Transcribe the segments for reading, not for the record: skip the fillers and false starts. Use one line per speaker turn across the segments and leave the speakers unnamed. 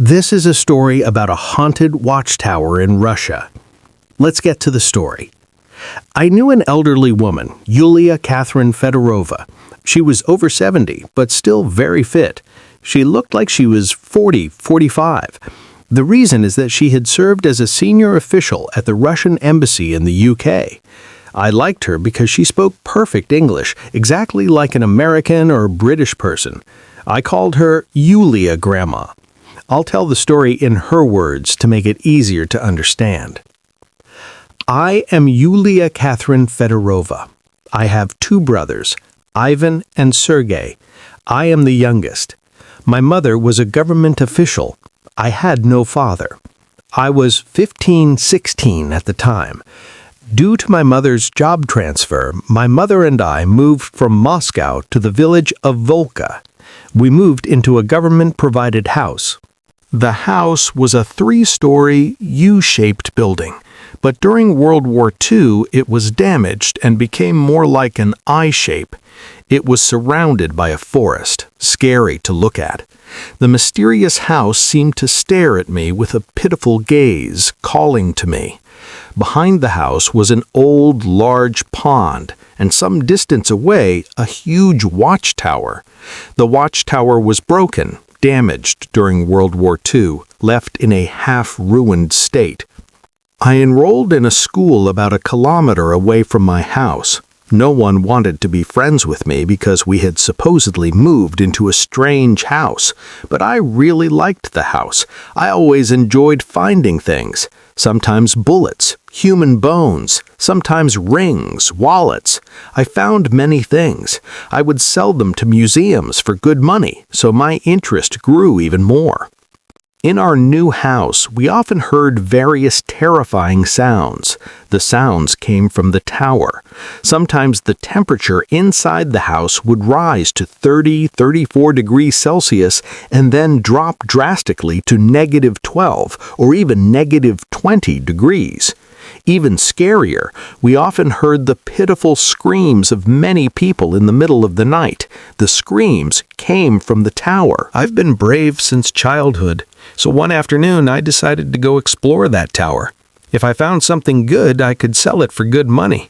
This is a story about a haunted watchtower in Russia. Let's get to the story. I knew an elderly woman, Yulia Catherine Fedorova. She was over 70, but still very fit. She looked like she was 45. The reason is that she had served as a senior official at the Russian embassy in the UK. I liked her because she spoke perfect English, exactly like an American or British person. I called her Yulia Grandma. I'll tell the story in her words to make it easier to understand. I am Yulia Catherine Fedorova. I have two brothers, Ivan and Sergei. I am the youngest. My mother was a government official. I had no father. I was 16 at the time. Due to my mother's job transfer, my mother and I moved from Moscow to the village of Volka. We moved into a government-provided house. The house was a 3-story, U-shaped building, but during World War II it was damaged and became more like an I shape. It was surrounded by a forest, scary to look at. The mysterious house seemed to stare at me with a pitiful gaze, calling to me. Behind the house was an old, large pond, and some distance away, a huge watchtower. The watchtower was broken, damaged during World War II, left in a half-ruined state. I enrolled in a school about 1 kilometer away from my house. No one wanted to be friends with me because we had supposedly moved into a strange house, but I really liked the house. I always enjoyed finding things. Sometimes bullets, human bones, sometimes rings, wallets. I found many things. I would sell them to museums for good money, so my interest grew even more. In our new house, we often heard various terrifying sounds. The sounds came from the tower. Sometimes the temperature inside the house would rise to 34 degrees Celsius and then drop drastically to -12 or even -20 degrees. Even scarier, we often heard the pitiful screams of many people in the middle of the night. The screams came from the tower. I've been brave since childhood, so one afternoon I decided to go explore that tower. If I found something good, I could sell it for good money.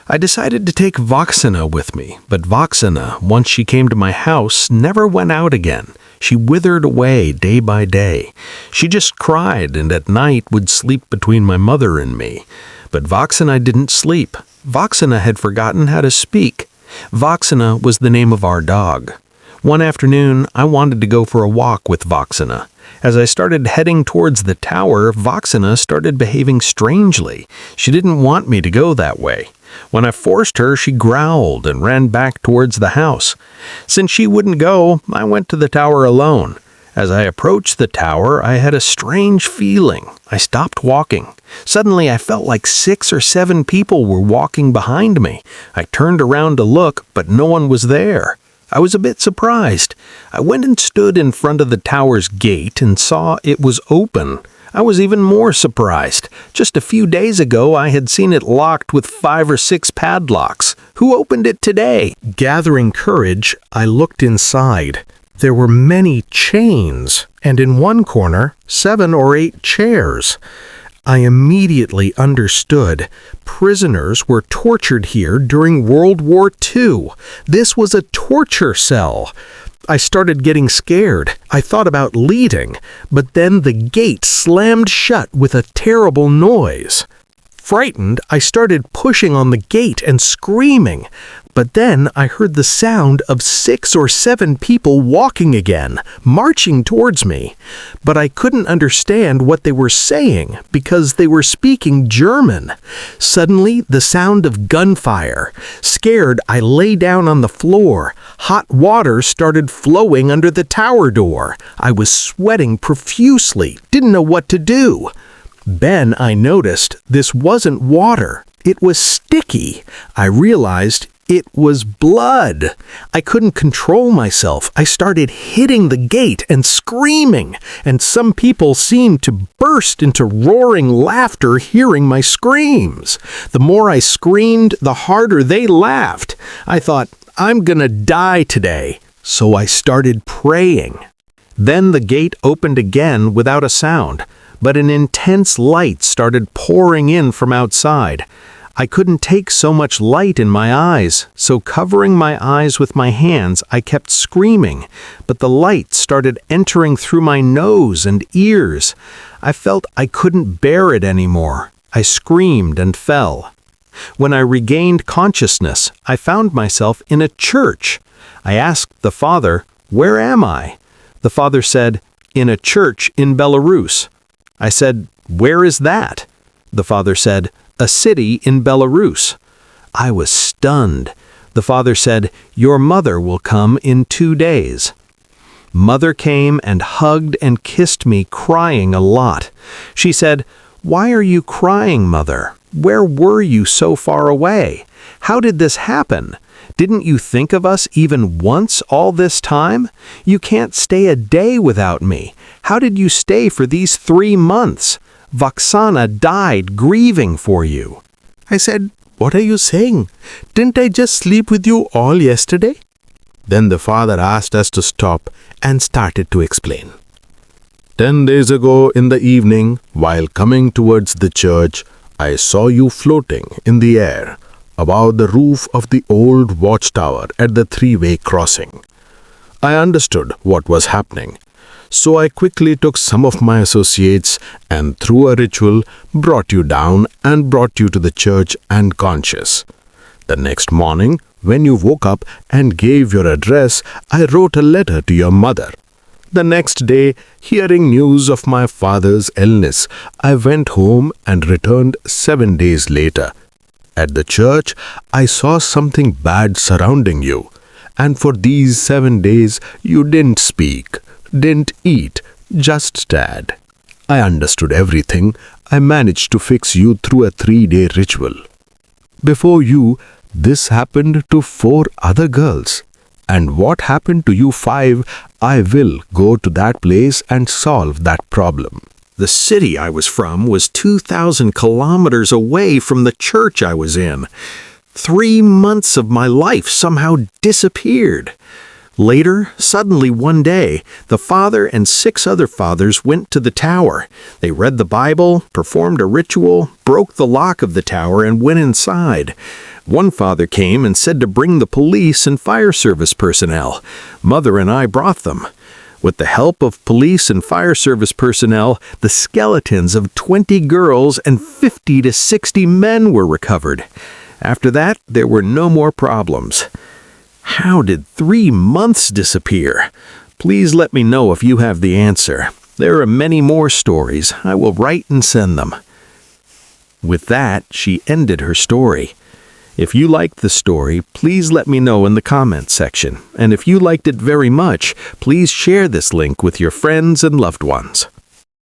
I decided to take Voxina with me, but Voxina, once she came to my house, never went out again. She withered away day by day. She just cried and at night would sleep between my mother and me. But Voxina didn't sleep. Voxina had forgotten how to speak. Voxina was the name of our dog. One afternoon, I wanted to go for a walk with Voxina. As I started heading towards the tower, Voxina started behaving strangely. She didn't want me to go that way. When I forced her, she growled and ran back towards the house. Since she wouldn't go, I went to the tower alone. As I approached the tower, I had a strange feeling. I stopped walking. Suddenly, I felt like 6 or 7 people were walking behind me. I turned around to look, but no one was there. I was a bit surprised. I went and stood in front of the tower's gate and saw it was open. I was even more surprised. Just a few days ago, I had seen it locked with 5 or 6 padlocks. Who opened it today? Gathering courage, I looked inside. There were many chains, and in one corner, 7 or 8 chairs. I immediately understood. Prisoners were tortured here during World War II. This was a torture cell. I started getting scared. I thought about leaving, but then the gate slammed shut with a terrible noise. Frightened, I started pushing on the gate and screaming. But then I heard the sound of 6 or 7 people walking again, marching towards me. But I couldn't understand what they were saying because they were speaking German. Suddenly, the sound of gunfire. Scared, I lay down on the floor. Hot water started flowing under the tower door. I was sweating profusely, didn't know what to do. Then I noticed this wasn't water. It was sticky. I realized it was blood. I couldn't control myself. I started hitting the gate and screaming, and some people seemed to burst into roaring laughter hearing my screams. The more I screamed, the harder they laughed. I thought, I'm gonna die today. So I started praying. Then the gate opened again without a sound, but an intense light started pouring in from outside. I couldn't take so much light in my eyes, so covering my eyes with my hands, I kept screaming, but the light started entering through my nose and ears. I felt I couldn't bear it anymore. I screamed and fell. When I regained consciousness, I found myself in a church. I asked the father, "Where am I?" The father said, "In a church in Belarus." I said, "Where is that?" The father said, "A city in Belarus." I was stunned. The father said, "Your mother will come in 2 days." Mother came and hugged and kissed me, crying a lot. She said, "Why are you crying, Mother? Where were you so far away? How did this happen? Didn't you think of us even once all this time? You can't stay a day without me. How did you stay for these 3 months? Vaksana died grieving for you."
I said, "What are you saying? Didn't I just sleep with you all yesterday?" Then the father asked us to stop and started to explain. 10 days ago in the evening, while coming towards the church, I saw you floating in the air above the roof of the old watchtower at the three-way crossing. I understood what was happening, so I quickly took some of my associates and through a ritual brought you down and brought you to the church and conscious. The next morning, when you woke up and gave your address, I wrote a letter to your mother. The next day, hearing news of my father's illness, I went home and returned 7 days later. At the church, I saw something bad surrounding you, and for these 7 days you didn't speak, didn't eat, just stared. I understood everything. I managed to fix you through a 3-day ritual. Before you, this happened to 4 other girls. And what happened to you 5, I will go to that place and solve that problem.
The city I was from was 2,000 kilometers away from the church I was in. 3 months of my life somehow disappeared. Later, suddenly one day, the father and 6 other fathers went to the tower. They read the Bible, performed a ritual, broke the lock of the tower, and went inside. One father came and said to bring the police and fire service personnel. Mother and I brought them. With the help of police and fire service personnel, the skeletons of 20 girls and 50 to 60 men were recovered. After that, there were no more problems. How did 3 months disappear? Please let me know if you have the answer. There are many more stories. I will write and send them. With that, she ended her story. If you liked the story, please let me know in the comments section. And if you liked it very much, please share this link with your friends and loved ones.